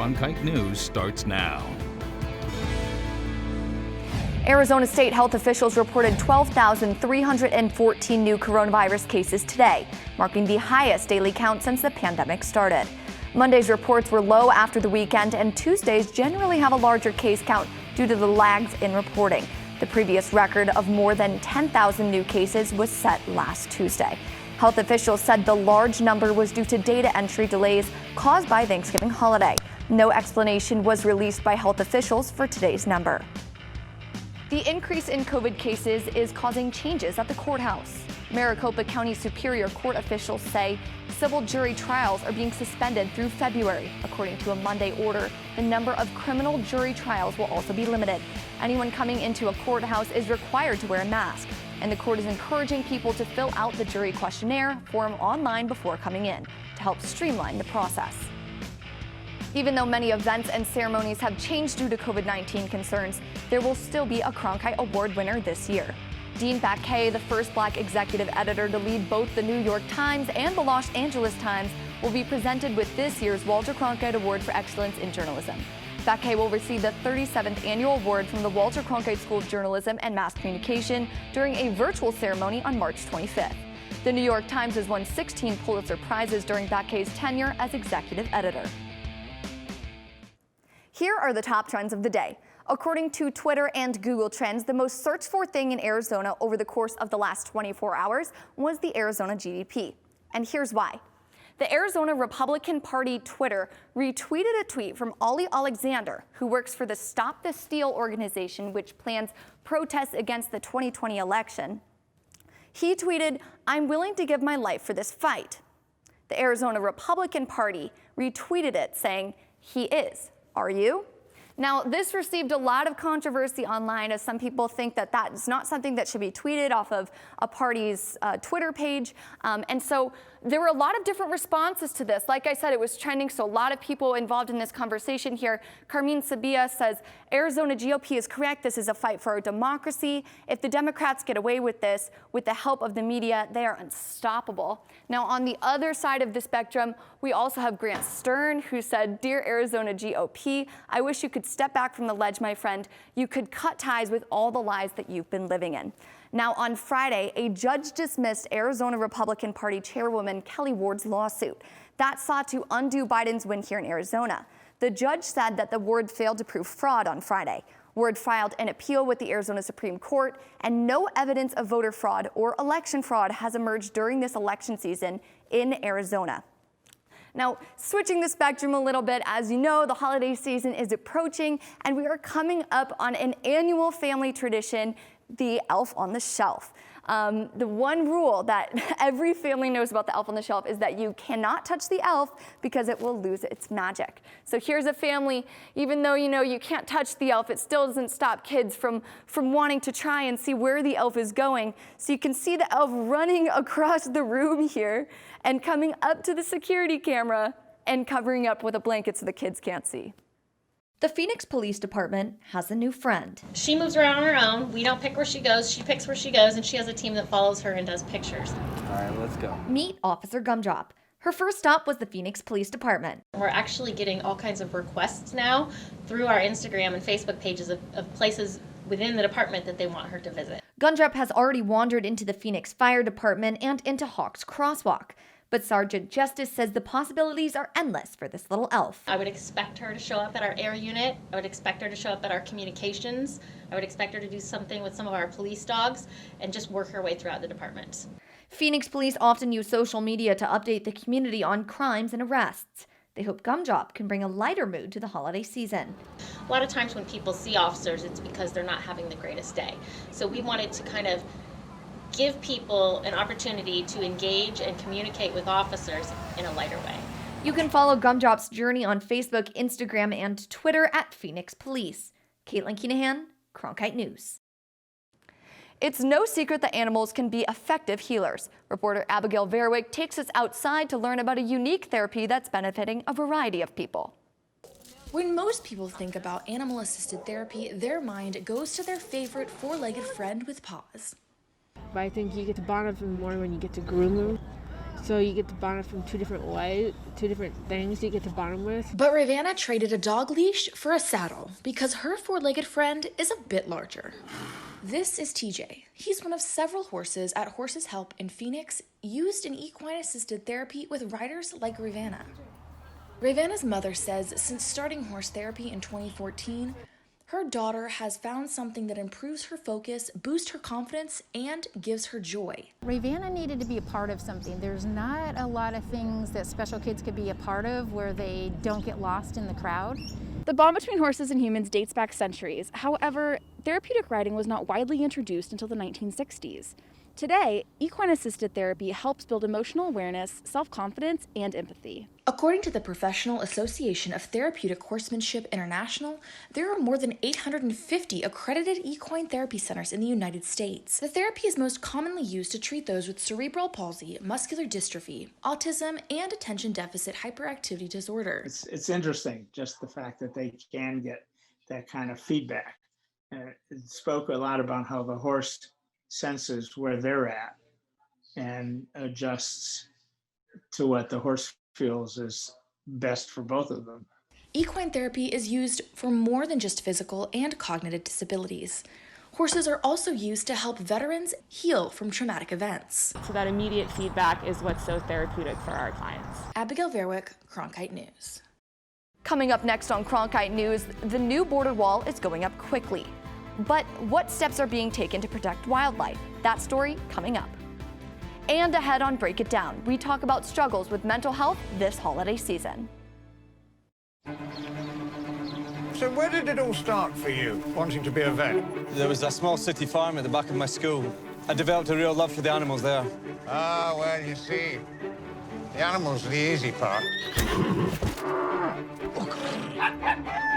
Cronkite News starts now. Arizona state health officials reported 12,314 new coronavirus cases today, marking the highest daily count since the pandemic started. Monday's reports were low after the weekend, and Tuesdays generally have a larger case count due to the lags in reporting. The previous record of more than 10,000 new cases was set last Tuesday. Health officials said the large number was due to data entry delays caused by Thanksgiving holiday. No explanation was released by health officials for today's number. The increase in COVID cases is causing changes at the courthouse. Maricopa County Superior Court officials say civil jury trials are being suspended through February. According to a Monday order, the number of criminal jury trials will also be limited. Anyone coming into a courthouse is required to wear a mask, and the court is encouraging people to fill out the jury questionnaire form online before coming in to help streamline the process. Even though many events and ceremonies have changed due to COVID-19 concerns, there will still be a Cronkite Award winner this year. Dean Baquet, the first Black executive editor to lead both the New York Times and the Los Angeles Times, will be presented with this year's Walter Cronkite Award for Excellence in Journalism. Baquet will receive the 37th annual award from the Walter Cronkite School of Journalism and Mass Communication during a virtual ceremony on March 25th. The New York Times has won 16 Pulitzer Prizes during Baquet's tenure as executive editor. Here are the top trends of the day. According to Twitter and Google Trends, the most searched for thing in Arizona over the course of the last 24 hours was the Arizona GDP. And here's why. The Arizona Republican Party Twitter retweeted a tweet from Ollie Alexander, who works for the Stop the Steal organization, which plans protests against the 2020 election. He tweeted, "I'm willing to give my life for this fight." The Arizona Republican Party retweeted it, saying, "He is. Are you?" Now, this received a lot of controversy online, as some people think that that is not something that should be tweeted off of a party's Twitter page. And so there were a lot of different responses to this. Like I said, it was trending, so a lot of people involved in this conversation here. Carmine Sabia says, Arizona GOP is correct. This is a fight for our democracy. If the Democrats get away with this, with the help of the media, they are unstoppable. Now, on the other side of the spectrum, we also have Grant Stern, who said, "Dear Arizona GOP, I wish you could step back from the ledge, my friend. You could cut ties with all the lies that you've been living in." Now, on Friday, a judge dismissed Arizona Republican Party Chairwoman Kelly Ward's lawsuit that sought to undo Biden's win here in Arizona. The judge said that the Ward failed to prove fraud on Friday. Ward filed an appeal with the Arizona Supreme Court, and no evidence of voter fraud or election fraud has emerged during this election season in Arizona. Now, switching the spectrum a little bit, as you know, the holiday season is approaching, and we are coming up on an annual family tradition, the Elf on the Shelf. The one rule that every family knows about the Elf on the Shelf is that you cannot touch the elf because it will lose its magic. So here's a family, even though you can't touch the elf, it still doesn't stop kids from wanting to try and see where the elf is going. So you can see the elf running across the room here and coming up to the security camera and covering up with a blanket so the kids can't see. The Phoenix Police Department has a new friend. She moves around on her own. We don't pick where she goes. She picks where she goes, and she has a team that follows her and does pictures. All right, let's go. Meet Officer Gumdrop. Her first stop was the Phoenix Police Department. We're actually getting all kinds of requests now through our Instagram and Facebook pages of places within the department that they want her to visit. Gumdrop has already wandered into the Phoenix Fire Department and into Hawks Crosswalk. But Sergeant Justice says the possibilities are endless for this little elf. I would expect her to show up at our air unit. I would expect her to show up at our communications. I would expect her to do something with some of our police dogs and just work her way throughout the department. Phoenix police often use social media to update the community on crimes and arrests. They hope Gumdrop can bring a lighter mood to the holiday season. A lot of times when people see officers, it's because they're not having the greatest day. So we wanted to kind of give people an opportunity to engage and communicate with officers in a lighter way. You can follow Gumdrop's journey on Facebook, Instagram, and Twitter at Phoenix Police. Caitlin Keenahan, Cronkite News. It's no secret that animals can be effective healers. Reporter Abigail Verwick takes us outside to learn about a unique therapy that's benefiting a variety of people. When most people think about animal-assisted therapy, their mind goes to their favorite four-legged friend with paws. But I think you get to bond with them more when you get to groom them. So you get to bond it from two different ways, two different things you get to bond them with. But Ravanna traded a dog leash for a saddle because her four-legged friend is a bit larger. This is TJ. He's one of several horses at Horses Help in Phoenix used in equine-assisted therapy with riders like Ravanna. Ravanna's mother says since starting horse therapy in 2014, her daughter has found something that improves her focus, boosts her confidence, and gives her joy. Ravanna needed to be a part of something. There's not a lot of things that special kids could be a part of where they don't get lost in the crowd. The bond between horses and humans dates back centuries. However, therapeutic riding was not widely introduced until the 1960s. Today, equine-assisted therapy helps build emotional awareness, self-confidence, and empathy. According to the Professional Association of Therapeutic Horsemanship International, there are more than 850 accredited equine therapy centers in the United States. The therapy is most commonly used to treat those with cerebral palsy, muscular dystrophy, autism, and attention deficit hyperactivity disorder. It's interesting, just the fact that they can get that kind of feedback. It spoke a lot about how the horse senses where they're at and adjusts to what the horse feels is best for both of them. Equine therapy is used for more than just physical and cognitive disabilities. Horses are also used to help veterans heal from traumatic events. So that immediate feedback is what's so therapeutic for our clients. Abigail Verwick, Cronkite News. Coming up next on Cronkite News, the new border wall is going up quickly. But what steps are being taken to protect wildlife? That story coming up. And ahead on Break It Down, we talk about struggles with mental health this holiday season. So where did it all start for you, wanting to be a vet? There was a small city farm at the back of my school. I developed a real love for the animals there. Ah, well, you see, the animals are the easy part.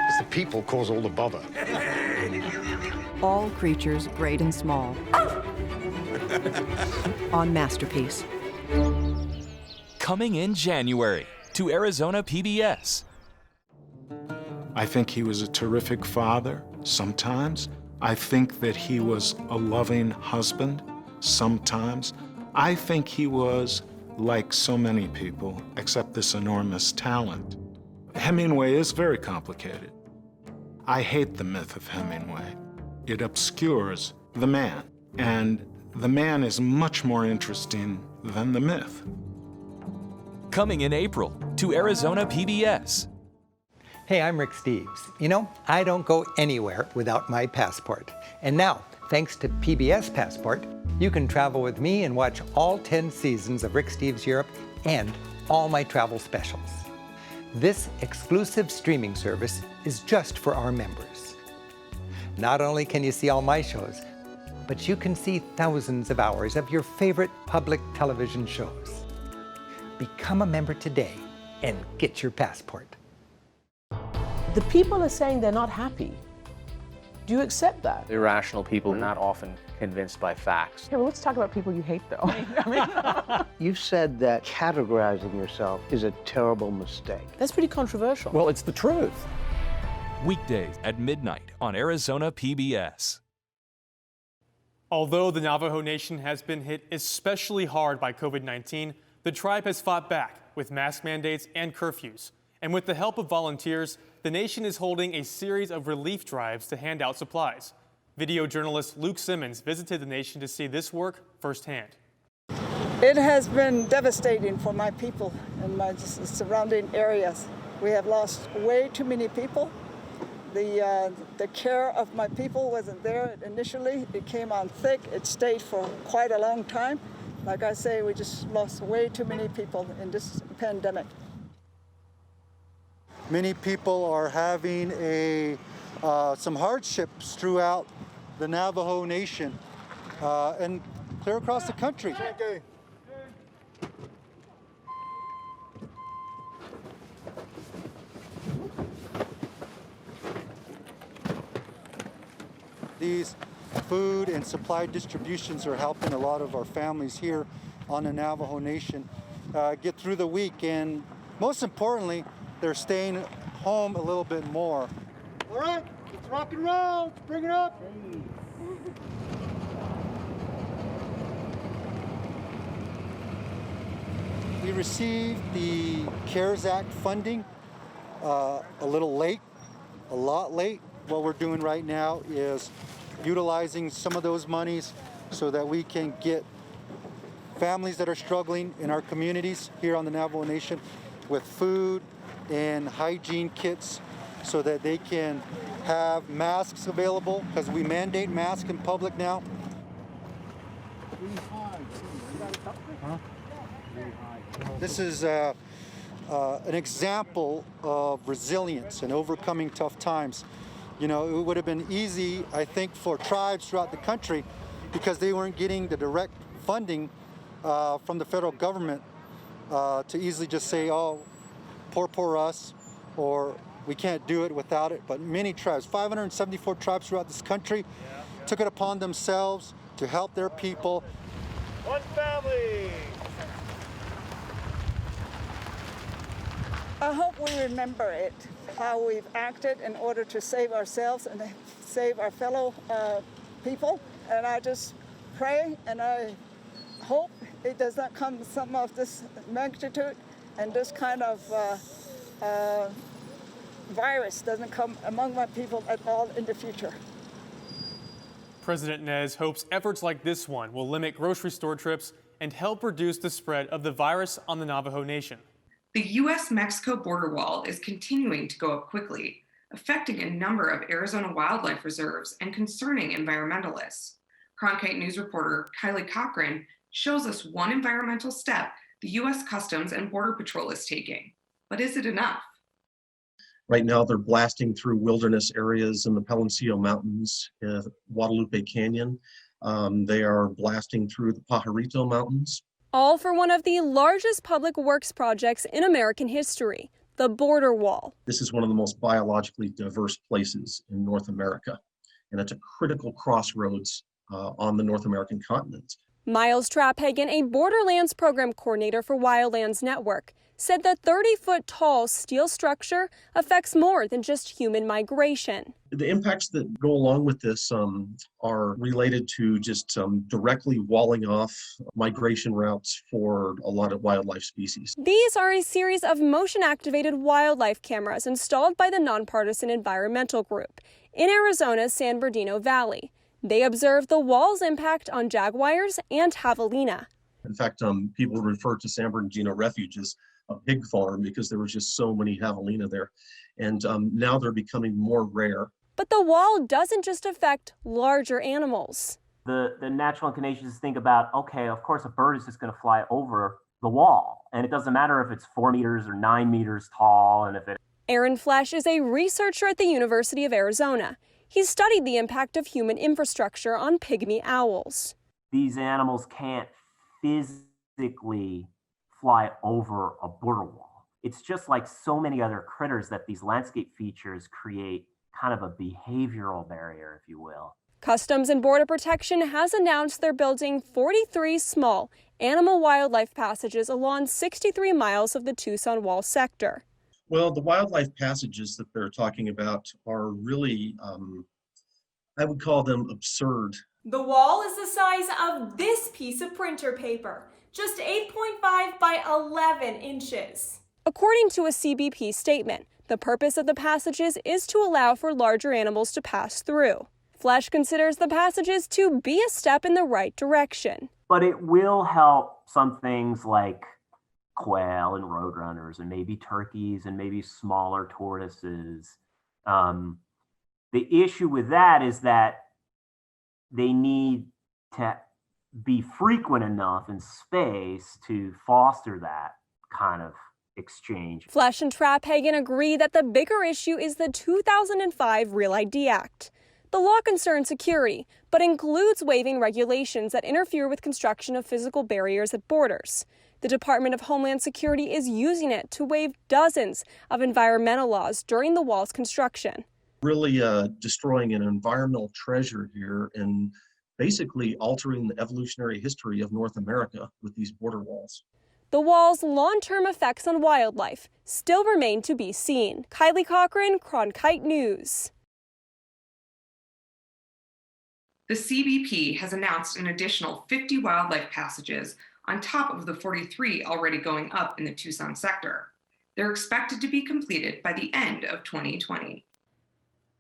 It's the people cause all the bother. All creatures, great and small. On Masterpiece. Coming in January to Arizona PBS. I think he was a terrific father sometimes. I think that he was a loving husband sometimes. I think he was like so many people, except this enormous talent. Hemingway is very complicated. I hate the myth of Hemingway. It obscures the man, and the man is much more interesting than the myth. Coming in April to Arizona PBS. Hey, I'm Rick Steves. You know, I don't go anywhere without my passport. And now, thanks to PBS Passport, you can travel with me and watch all 10 seasons of Rick Steves Europe and all my travel specials. This exclusive streaming service is just for our members. Not only can you see all my shows, but you can see thousands of hours of your favorite public television shows. Become a member today and get your passport. The people are saying they're not happy. Do you accept that? Irrational people are not often convinced by facts. Okay, well, let's talk about people you hate, though. You said that categorizing yourself is a terrible mistake. That's pretty controversial. Well, it's the truth. Weekdays at midnight on Arizona PBS. Although the Navajo Nation has been hit especially hard by COVID-19, the tribe has fought back with mask mandates and curfews. And with the help of volunteers, the nation is holding a series of relief drives to hand out supplies. Video journalist Luke Simmons visited the nation to see this work firsthand. It has been devastating for my people and my surrounding areas. We have lost way too many people. The care of my people wasn't there initially. It came on thick. It stayed for quite a long time. Like I say, we just lost way too many people in this pandemic. Many people are having some hardships throughout the Navajo Nation and clear across the country. These food and supply distributions are helping a lot of our families here on the Navajo Nation get through the week, and most importantly, they're staying home a little bit more. All right, let's rock and roll. Let's bring it up. We received the CARES Act funding a little late, a lot late. What we're doing right now is utilizing some of those monies so that we can get families that are struggling in our communities here on the Navajo Nation with food and hygiene kits so that they can have masks available, because we mandate masks in public now. This is an example of resilience and overcoming tough times. You know, it would have been easy, I think, for tribes throughout the country, because they weren't getting the direct funding from the federal government, to easily just say, oh, poor us, or we can't do it without it. But many tribes, 574 tribes throughout this country, took it upon themselves to help their people. One family. I hope we remember it, how we've acted in order to save ourselves and save our fellow people. And I just pray and I hope it does not come some of this magnitude and this kind of virus doesn't come among my people at all in the future. President Nez hopes efforts like this one will limit grocery store trips and help reduce the spread of the virus on the Navajo Nation. The U.S.-Mexico border wall is continuing to go up quickly, affecting a number of Arizona wildlife reserves and concerning environmentalists. Cronkite News reporter Kylie Cochran shows us one environmental step the U.S. Customs and Border Patrol is taking. But is it enough? Right now, they're blasting through wilderness areas in the Palancillo Mountains, Guadalupe Canyon. They are blasting through the Pajarito Mountains. All for one of the largest public works projects in American history, the border wall. This is one of the most biologically diverse places in North America, and it's a critical crossroads on the North American continent. Miles Trapphagen, a Borderlands program coordinator for Wildlands Network, said the 30-foot tall steel structure affects more than just human migration. The impacts that go along with this are related to just directly walling off migration routes for a lot of wildlife species. These are a series of motion-activated wildlife cameras installed by the nonpartisan environmental group in Arizona's San Bernardino Valley. They observe the wall's impact on jaguars and javelina. In fact, people refer to San Bernardino Refuge as a pig farm because there was just so many javelina there. And now they're becoming more rare. But the wall doesn't just affect larger animals. The natural inclination is to think about, okay, of course a bird is just going to fly over the wall. And it doesn't matter if it's 4 meters or 9 meters tall. And if it. Aaron Flesch is a researcher at the University of Arizona. He's studied the impact of human infrastructure on pygmy owls. These animals can't physically fly over a border wall. It's just like so many other critters that these landscape features create kind of a behavioral barrier, if you will. Customs and Border Protection has announced they're building 43 small animal wildlife passages along 63 miles of the Tucson Wall sector. Well, the wildlife passages that they're talking about are really, I would call them absurd. The wall is the size of this piece of printer paper, just 8.5 by 11 inches. According to a CBP statement, the purpose of the passages is to allow for larger animals to pass through. Flesch considers the passages to be a step in the right direction. But it will help some things like quail and roadrunners and maybe turkeys and maybe smaller tortoises. The issue with that is that they need to be frequent enough in space to foster that kind of exchange. Flesch and Trapphagen agree that the bigger issue is the 2005 Real ID Act. The law concerns security, but includes waiving regulations that interfere with construction of physical barriers at borders. The Department of Homeland Security is using it to waive dozens of environmental laws during the wall's construction. Really destroying an environmental treasure here and basically altering the evolutionary history of North America with these border walls. The wall's long-term effects on wildlife still remain to be seen. Kylie Cochran, Cronkite News. The CBP has announced an additional 50 wildlife passages on top of the 43 already going up in the Tucson sector. They're expected to be completed by the end of 2020.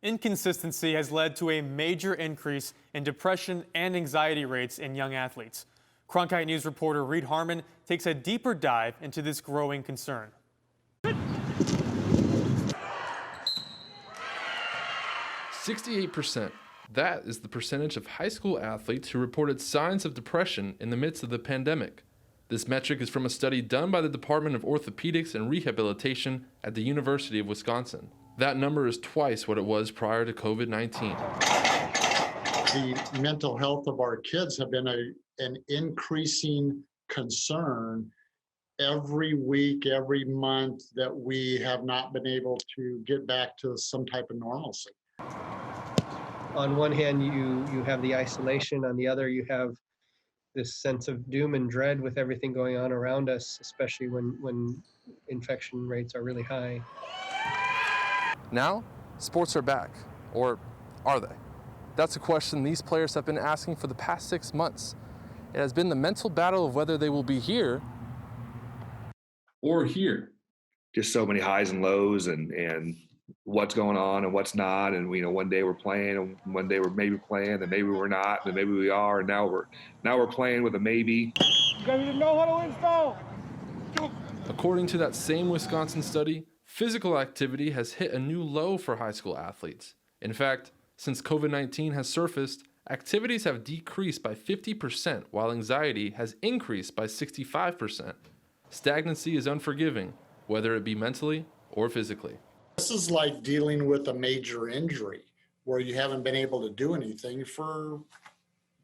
Inconsistency has led to a major increase in depression and anxiety rates in young athletes. Cronkite News reporter Reed Harmon takes a deeper dive into this growing concern. 68%. That is the percentage of high school athletes who reported signs of depression in the midst of the pandemic. This metric is from a study done by the Department of Orthopedics and Rehabilitation at the University of Wisconsin. That number is twice what it was prior to COVID-19. The mental health of our kids have been an increasing concern every week, every month that we have not been able to get back to some type of normalcy. On one hand, you have the isolation. On the other, you have this sense of doom and dread with everything going on around us, especially when infection rates are really high. Now, sports are back. Or are they? That's a question these players have been asking for the past 6 months. It has been the mental battle of whether they will be here or here. Just so many highs and lows and what's going on and what's not. And, one day we're playing and one day we're maybe playing and maybe we're not and maybe we are. And now we're playing with a maybe. You guys know how to install. According to that same Wisconsin study, physical activity has hit a new low for high school athletes. In fact, since COVID-19 has surfaced, activities have decreased by 50%, while anxiety has increased by 65%. Stagnancy is unforgiving, whether it be mentally or physically. This is like dealing with a major injury where you haven't been able to do anything for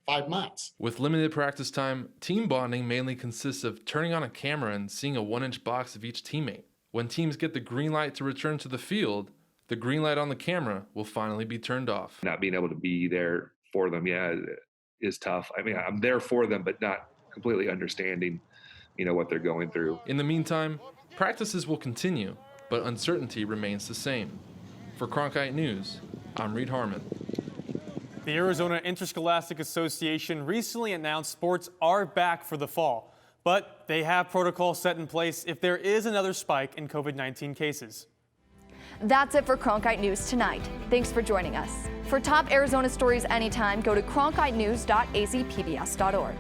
5 months. With limited practice time, team bonding mainly consists of turning on a camera and seeing a 1-inch box of each teammate. When teams get the green light to return to the field, the green light on the camera will finally be turned off. Not being able to be there for them, is tough. I mean, I'm there for them, but not completely understanding, what they're going through. In the meantime, practices will continue, but uncertainty remains the same. For Cronkite News, I'm Reed Harmon. The Arizona Interscholastic Association recently announced sports are back for the fall, but they have protocols set in place if there is another spike in COVID-19 cases. That's it for Cronkite News tonight. Thanks for joining us. For top Arizona stories anytime, go to cronkitenews.azpbs.org.